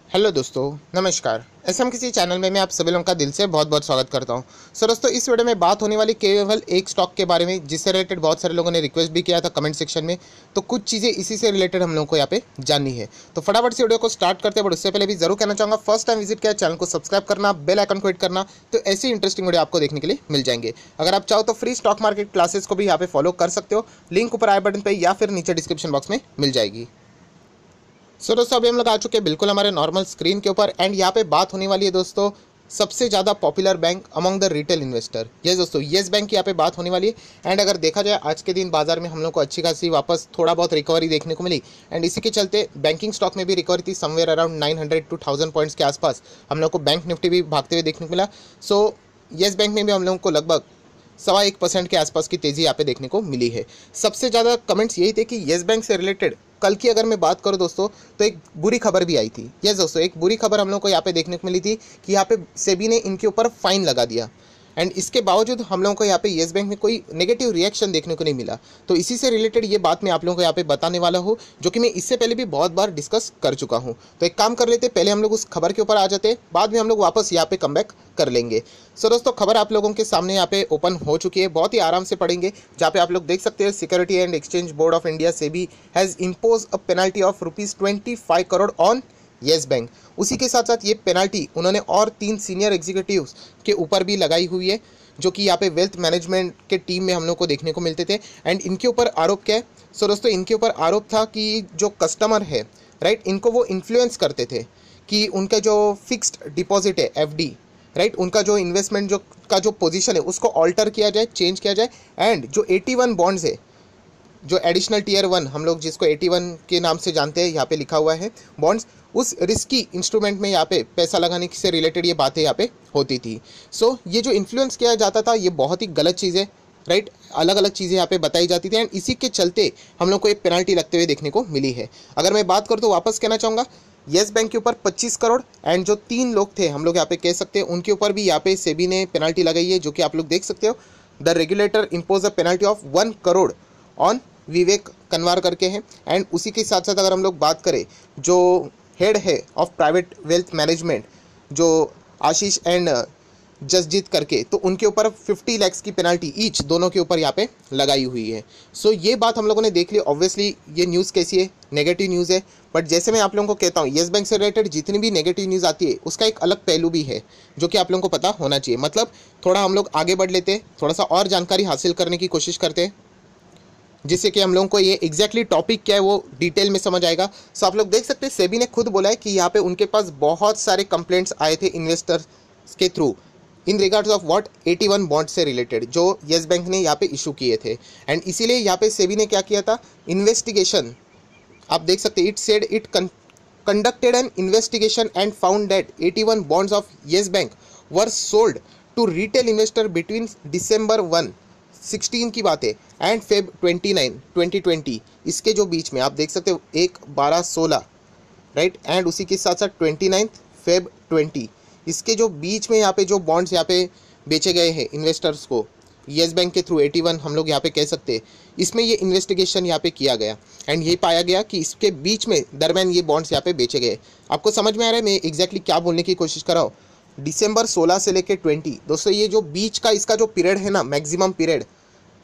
Hello दोस्तों, नमस्कार। SM किसी चैनल में मैं आप सभी लोगों का दिल से बहुत बहुत स्वागत करता हूं। सो दोस्तों, इस वीडियो में बात होने वाली केवल एक स्टॉक के बारे में, जिससे रिलेटेड बहुत सारे लोगों ने रिक्वेस्ट भी किया था कमेंट सेक्शन में। तो कुछ चीज़ें इसी से रिलेटेड हम लोगों को यहाँ पे जाननी है। तो फटाफट से वीडियो को स्टार्ट करते हैं, बट उससे पहले भी जरूर कहना चाहूँगा, फर्स्ट टाइम विजिट किया चैनल को सब्सक्राइब करना, बेल आइकन को हिट करना, तो ऐसी इंटरेस्टिंग वीडियो आपको देखने के लिए मिल जाएंगे। अगर आप चाहो तो फ्री स्टॉक मार्केट क्लासेस को भी यहाँ पे फॉलो कर सकते हो, लिंक ऊपर आई बटन पर या फिर नीचे डिस्क्रिप्शन बॉक्स में मिल जाएगी। सो दोस्तों, अभी हम लोग आ चुके हैं बिल्कुल हमारे नॉर्मल स्क्रीन के ऊपर, एंड यहाँ पे बात होने वाली है दोस्तों सबसे ज़्यादा popular bank among the retail investor. Yes दोस्तों, येस बैंक की यहाँ पे बात होने वाली है। एंड अगर देखा जाए आज के दिन बाजार में हम लोग को अच्छी खासी वापस थोड़ा बहुत रिकवरी देखने को मिली, एंड इसी के चलते बैंकिंग स्टॉक में भी रिकवरी थी। समवेयर अराउंड 900 to 1000 पॉइंट्स के आसपास हम लोग को बैंक निफ्टी भी भागते हुए देखने को मिला। सो येस बैंक में भी हम लोगों को लगभग 1.25% के आसपास की तेज़ी यहाँ पे देखने को मिली है। सबसे ज़्यादा कमेंट्स यही थे कि येस बैंक से रिलेटेड कल की अगर मैं बात करूं दोस्तों, तो एक बुरी खबर भी आई थी। यस दोस्तों, एक बुरी खबर हम लोग को यहाँ पे देखने को मिली थी कि यहाँ पे सेबी ने इनके ऊपर फाइन लगा दिया, एंड इसके बावजूद हम लोगों को यहाँ पे येस बैंक में कोई नेगेटिव रिएक्शन देखने को नहीं मिला। तो इसी से रिलेटेड ये बात मैं आप लोगों को यहाँ पे बताने वाला हूँ, जो कि मैं इससे पहले भी बहुत बार डिस्कस कर चुका हूँ। तो एक काम कर लेते, पहले हम लोग उस खबर के ऊपर आ जाते, बाद में हम लोग वापस यहाँ पे कमबैक कर लेंगे। सो दोस्तों, खबर आप लोगों के सामने यहाँ पे ओपन हो चुकी है, बहुत ही आराम से पढ़ेंगे। जहाँ पे आप लोग देख सकते हैं, security and exchange board of India SEBI has impose a penalty of ₹25 crore on yes bank. उसी के साथ साथ ये पेनल्टी उन्होंने और 3 सीनियर एग्जीक्यूटिव्स के ऊपर भी लगाई हुई है, जो कि यहाँ पे वेल्थ मैनेजमेंट के टीम में हम लोग को देखने को मिलते थे। एंड इनके ऊपर आरोप क्या है? सो दोस्तों, इनके ऊपर आरोप था कि जो कस्टमर है, राइट, इनको वो इन्फ्लुएंस करते थे कि उनका जो फिक्स्ड डिपॉजिट है, एफडी, राइट, उनका जो इन्वेस्टमेंट जो का जो पोजीशन है उसको ऑल्टर किया जाए, चेंज किया जाए। एंड जो 81 बॉन्ड्स है, जो एडिशनल टीयर 1 हम लोग जिसको 81 के नाम से जानते हैं, यहाँ पे लिखा हुआ है बॉन्ड्स, उस रिस्की इंस्ट्रूमेंट में यहाँ पे पैसा लगाने से रिलेटेड ये बातें यहाँ पे होती थी। सो ये जो इन्फ्लुएंस किया जाता था, ये बहुत ही गलत चीज़ है, राइट। अलग अलग चीज़ें यहाँ पे बताई जाती थी, एंड इसी के चलते हम लोग को एक पेनल्टी लगते हुए देखने को मिली है। अगर मैं बात करूँ तो वापस कहना चाहूँगा, येस बैंक के ऊपर 25 करोड़, एंड जो 3 लोग थे हम लोग यहाँ पे कह सकते हैं, उनके ऊपर भी यहाँ पे सेबी ने पेनल्टी लगाई है, जो कि आप लोग देख सकते हो। The regulator impose a penalty of 1 crore on Vivek Kanwar करके हैं। एंड उसी के साथ साथ अगर हम लोग बात करें, जो हेड है ऑफ प्राइवेट वेल्थ मैनेजमेंट, जो आशीष एंड जसजीत करके, तो उनके ऊपर 50 लाख की पेनल्टी ईच दोनों के ऊपर यहाँ पे लगाई हुई है। सो ये बात हम लोगों ने देख ली। ऑब्वियसली ये न्यूज़ कैसी है? नेगेटिव न्यूज़ है। बट जैसे मैं आप लोगों को कहता हूँ, येस बैंक से रिलेटेड जितनी भी नेगेटिव न्यूज़ आती है, उसका एक अलग पहलू भी है, जो कि आप लोगों को पता होना चाहिए। मतलब थोड़ा हम लोग आगे बढ़ लेते हैं, थोड़ा सा और जानकारी हासिल करने की कोशिश करते हैं, जिससे कि हम लोगों को ये एग्जैक्टली टॉपिक क्या है वो डिटेल में समझ आएगा। सो आप लोग देख सकते हैं, सेबी ने खुद बोला है कि यहाँ पे उनके पास बहुत सारे कंप्लेंट्स आए थे इन्वेस्टर्स के through in regards of what 81 bond से रिलेटेड, जो येस बैंक ने यहाँ पे इशू किए थे। एंड इसीलिए यहाँ पे सेबी ने क्या किया था, इन्वेस्टिगेशन, आप देख सकते हैं, it said it conducted an investigation and found that 81 bonds of Yes Bank were sold to retail investor between December 1 16 की बात है एंड फेब 29 2020, इसके जो बीच में आप देख सकते हो 1 12 16, राइट। एंड उसी के साथ साथ 29 फेब 20, इसके जो बीच में यहाँ पे जो बॉन्ड्स यहाँ पे बेचे गए हैं इन्वेस्टर्स को येस बैंक के थ्रू, 81 हम लोग यहाँ पे कह सकते हैं, इसमें ये इन्वेस्टिगेशन यहाँ पे किया गया, एंड ये पाया गया कि इसके बीच में दरमियान ये बॉन्ड्स यहाँ पे बेचे गए। आपको समझ में आ रहा है मैं एग्जैक्टली क्या बोलने की कोशिश कर रहा हूँ? दिसंबर 16 से लेकर 20 दोस्तों, ये जो बीच का इसका जो पीरियड है ना, मैक्सिमम पीरियड,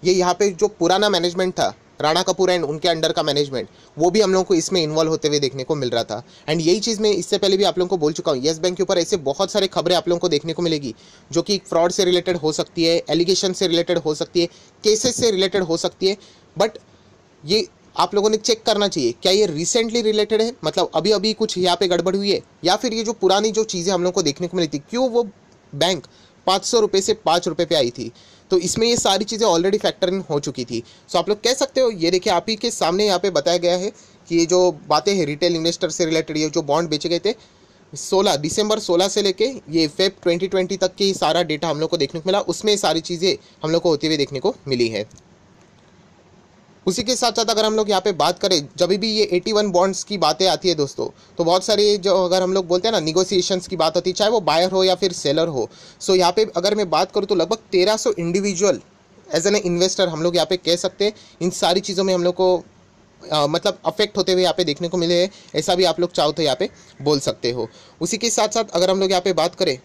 ये यहाँ पे जो पुराना मैनेजमेंट था, राणा कपूर एंड उनके अंडर का मैनेजमेंट, वो भी हम लोगों को इसमें इन्वॉल्व होते हुए देखने को मिल रहा था। एंड यही चीज़ मैं इससे पहले भी आप लोगों को बोल चुका हूँ, येस बैंक के ऊपर ऐसे बहुत सारे खबरें आप लोगों को देखने को मिलेगी, जो कि फ्रॉड से रिलेटेड हो सकती है, एलिगेशन से रिलेटेड हो सकती है, केसेस से रिलेटेड हो सकती है। बट ये आप लोगों ने चेक करना चाहिए, क्या ये रिसेंटली रिलेटेड है, मतलब अभी अभी कुछ यहाँ पे गड़बड़ हुई है, या फिर ये जो पुरानी जो चीज़ें हम लोग को देखने को मिली थी, क्यों वो बैंक 500 रुपये से 5 रुपये पे आई थी, तो इसमें ये सारी चीज़ें ऑलरेडी फैक्टर इन हो चुकी थी। सो आप लोग कह सकते हो, ये देखिए आप ही के सामने यहाँ पे बताया गया है कि ये जो बातें हैं रिटेल इन्वेस्टर से रिलेटेड, ये जो बॉन्ड बेचे गए थे 16 दिसंबर से लेके ये फेब 2020 तक की सारा डेटा हम लोग को देखने को मिला, उसमें सारी चीज़ें हम लोग को होती हुई देखने को मिली है। उसी के साथ साथ अगर हम लोग यहाँ पे बात करें, जब भी ये 81 बॉन्ड्स की बातें आती है दोस्तों, तो बहुत सारी जो अगर हम लोग बोलते हैं ना, निगोसिएशंस की बात होती है, चाहे वो बायर हो या फिर सेलर हो। सो यहाँ पे अगर मैं बात करूँ तो लगभग 1300 इंडिविजुअल एज एन इन्वेस्टर हम लोग यहाँ पे कह सकते हैं, इन सारी चीज़ों में हम लोग को मतलब अफेक्ट होते हुए यहाँ पे देखने को मिले हैं, ऐसा भी आप लोग चाहो तो यहाँ पे बोल सकते हो। उसी के साथ साथ अगर हम लोग यहाँ पे बात करें,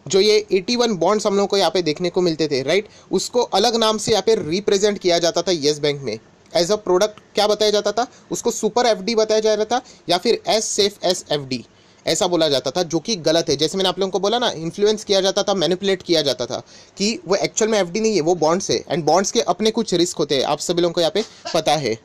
जो ये 81 बॉन्ड्स हम लोग को यहाँ पे देखने को मिलते थे, राइट, उसको अलग नाम से यहाँ पे रिप्रेजेंट किया जाता था येस बैंक में। एज अ प्रोडक्ट क्या बताया जाता था, उसको सुपर एफडी बताया जा रहा था या फिर एस सेफ एस एफडी ऐसा बोला जाता था, जो कि गलत है। जैसे मैंने आप लोगों को बोला ना, इन्फ्लुएंस किया जाता था, मैनिपुलेट किया जाता था कि वो एक्चुअल में एफडी नहीं है, वो बॉन्ड्स है, एंड बॉन्ड्स के अपने कुछ रिस्क होते हैं, आप सभी लोगों को यहाँ पे पता है।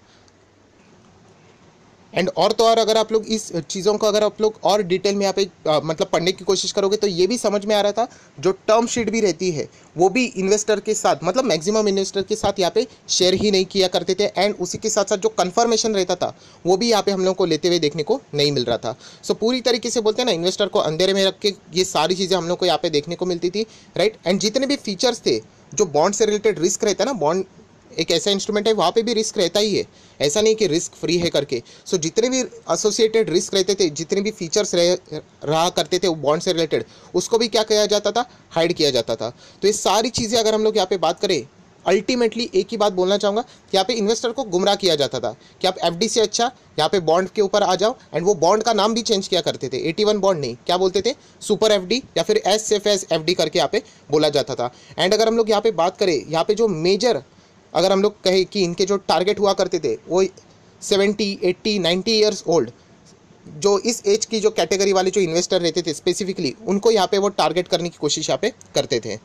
एंड और तो और अगर आप लोग इस चीज़ों को अगर आप लोग और डिटेल में यहाँ पे मतलब पढ़ने की कोशिश करोगे तो ये भी समझ में आ रहा था, जो टर्म शीट भी रहती है वो भी इन्वेस्टर के साथ, मतलब मैक्सिमम इन्वेस्टर के साथ यहाँ पे शेयर ही नहीं किया करते थे, एंड उसी के साथ साथ जो कन्फर्मेशन रहता था वो भी यहाँ पे हम लोग को लेते हुए देखने को नहीं मिल रहा था। सो पूरी तरीके से बोलते हैं ना, इन्वेस्टर को अंधेरे में रख के ये सारी चीज़ें हम लोग को यहाँ पे देखने को मिलती थी, राइट। एंड जितने भी फीचर्स थे, जो बॉन्ड से रिलेटेड रिस्क रहता है ना, बॉन्ड एक ऐसा इंस्ट्रूमेंट है, वहाँ पे भी रिस्क रहता ही है, ऐसा नहीं कि रिस्क फ्री है करके। सो जितने भी एसोसिएटेड रिस्क रहते थे, जितने भी फीचर्स रहा करते थे बॉन्ड से रिलेटेड, उसको भी क्या किया जाता था, हाइड किया जाता था। तो ये सारी चीज़ें अगर हम लोग यहाँ पे बात करें, अल्टीमेटली एक ही बात बोलना चाहूँगा कि यहाँ पे इन्वेस्टर को गुमराह किया जाता था कि आप एफडी से अच्छा यहाँ पे बॉन्ड के ऊपर आ जाओ, एंड वो बॉन्ड का नाम भी चेंज किया करते थे, 81 बॉन्ड नहीं, क्या बोलते थे, सुपर एफडी या फिर एस सेफ एस एफडी करके यहाँ पे बोला जाता था। एंड अगर हम लोग यहाँ पे बात करें, यहाँ पे जो मेजर अगर हम लोग कहें कि इनके जो टारगेट हुआ करते थे वो 70, 80, 90 ईयर्स ओल्ड, जो इस एज की जो कैटेगरी वाले जो इन्वेस्टर रहते थे स्पेसिफिकली, उनको यहाँ पे वो टारगेट करने की कोशिश यहाँ पे करते थे।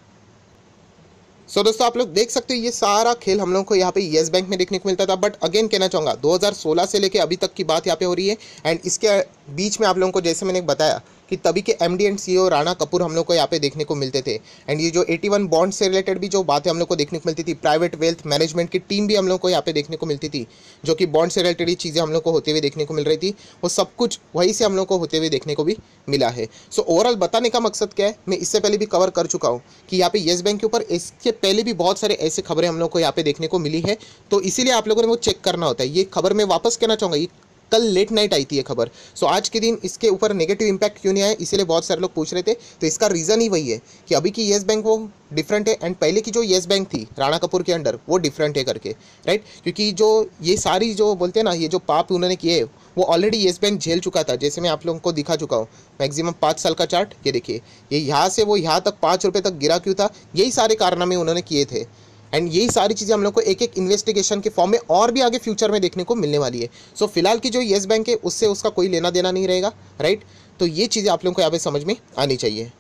सो दोस्तों आप लोग देख सकते हो, ये सारा खेल हम लोग को यहाँ पे येस बैंक में देखने को मिलता था। बट अगेन कहना चाहूँगा 2016 से लेके अभी तक की बात यहाँ पे हो रही है, एंड इसके बीच में आप लोगों को जैसे मैंने बताया कि तभी के MD and CEO Rana Kapoor हम लोग को यहाँ पे देखने को मिलते थे। एंड ये जो 81 बॉन्ड से रिलेटेड भी जो बातें हम लोग को देखने को मिलती थी, प्राइवेट वेल्थ मैनेजमेंट की टीम भी हम लोग को यहाँ पे देखने को मिलती थी, जो कि बॉन्ड से रिलेटेड ही चीज़ें हम लोग को होते हुए देखने को मिल रही थी, वो सब कुछ वहीं से हम लोग को होते हुए देखने को भी मिला है। सो ओवरऑल बताने का मकसद क्या है, मैं इससे पहले भी कवर कर चुका हूँ कि यहाँ पे येस बैंक के ऊपर इसके पहले भी बहुत सारे ऐसे खबरें हम लोग को यहाँ पे देखने को मिली है, तो इसीलिए आप लोगों ने वो चेक करना होता है। ये खबर मैं वापस कहना चाहूँगा, ये कल लेट नाइट आई थी ये खबर। सो आज के दिन इसके ऊपर नेगेटिव इंपैक्ट क्यों नहीं आया, इसीलिए बहुत सारे लोग पूछ रहे थे। तो इसका रीज़न ही वही है कि अभी की येस बैंक वो डिफरेंट है, एंड पहले की जो येस बैंक थी राणा कपूर के अंडर वो डिफरेंट है करके, राइट। क्योंकि जो ये सारी जो बोलते हैं ना, ये जो पाप उन्होंने किए वो ऑलरेडी येस बैंक झेल चुका था। जैसे मैं आप लोगों को दिखा चुका हूँ मैक्सिमम 5 साल का चार्ट, ये देखिए, ये यहाँ से वो यहाँ तक 5 रुपये तक गिरा क्यों था, यही सारे कारनामे उन्होंने किए थे। एंड यही सारी चीज़ें हम लोग को एक एक इन्वेस्टिगेशन के फॉर्म में और भी आगे फ्यूचर में देखने को मिलने वाली है। सो फिलहाल की जो येस बैंक है उससे उसका कोई लेना देना नहीं रहेगा, राइट। तो ये चीज़ें आप लोगों को यहाँ पे समझ में आनी चाहिए।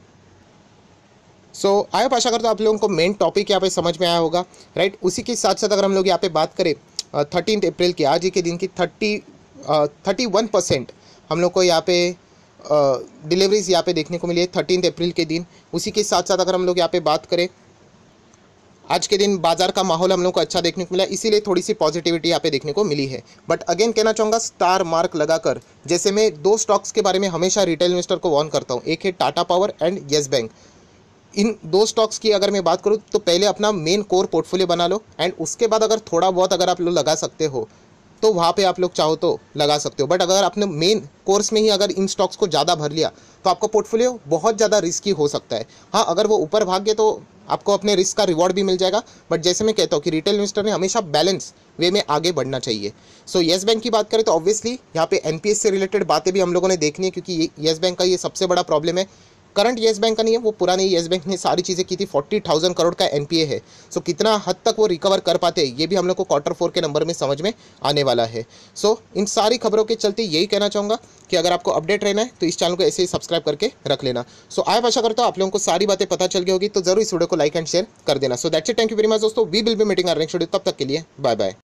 सो आई आशा करता हूँ आप लोगों को मेन टॉपिक यहाँ पे समझ में आया होगा, राइट। उसी के साथ साथ अगर हम लोग यहाँ पे बात करें 13 अप्रैल की, आज ही के दिन की 31% हम लोग को यहाँ पे डिलीवरीज यहाँ पे देखने को मिली है 13 अप्रैल के दिन। उसी के साथ साथ अगर हम लोग यहाँ पे बात करें, आज के दिन बाजार का माहौल हम लोग को अच्छा देखने को मिला, इसीलिए थोड़ी सी पॉजिटिविटी यहाँ पे देखने को मिली है। बट अगेन कहना चाहूँगा, स्टार मार्क लगाकर, जैसे मैं 2 स्टॉक्स के बारे में हमेशा रिटेल इन्वेस्टर को वार्न करता हूँ, एक है Tata power and yes bank. In 2 stocks की अगर मैं बात करूँ तो पहले अपना मेन कोर पोर्टफोलियो बना लो, एंड उसके बाद अगर थोड़ा बहुत अगर आप लोग लगा सकते हो तो वहाँ पे आप लोग चाहो तो लगा सकते हो। बट अगर आपने मेन कोर्स में ही अगर इन स्टॉक्स को ज़्यादा भर लिया तो आपका पोर्टफोलियो बहुत ज़्यादा रिस्की हो सकता है। हाँ, अगर वो ऊपर भाग गए तो आपको अपने रिस्क का रिवॉर्ड भी मिल जाएगा। बट जैसे मैं कहता हूँ कि रिटेल इन्वेस्टर ने हमेशा बैलेंस वे में आगे बढ़ना चाहिए। सो येस बैंक की बात करें तो ऑब्वियसली यहाँ पे एनपीएस से रिलेटेड बातें भी हम लोगों ने देखनी है, क्योंकि येस बैंक का ये सबसे बड़ा प्रॉब्लम है। करंट येस बैंक का नहीं है, वो पुराने येस बैंक ने सारी चीज़ें की थी। 40,000 करोड़ का एनपीए है। सो कितना हद तक वो रिकवर कर पाते हैं ये भी हम लोग को Q4 के नंबर में समझ में आने वाला है। सो इन सारी खबरों के चलते यही कहना चाहूँगा कि अगर आपको अपडेट रहना है तो इस चैनल को ऐसे ही सब्सक्राइब करके रख लेना। सो आई आशा करता हूँ आप लोगों को सारी बातें पता चल गई होगी, तो जरूर इस वीडियो को लाइक एंड शेयर कर देना। So that's it, thank you very much दोस्तों, we will be meeting our next video. तब तक के लिए बाय बाय।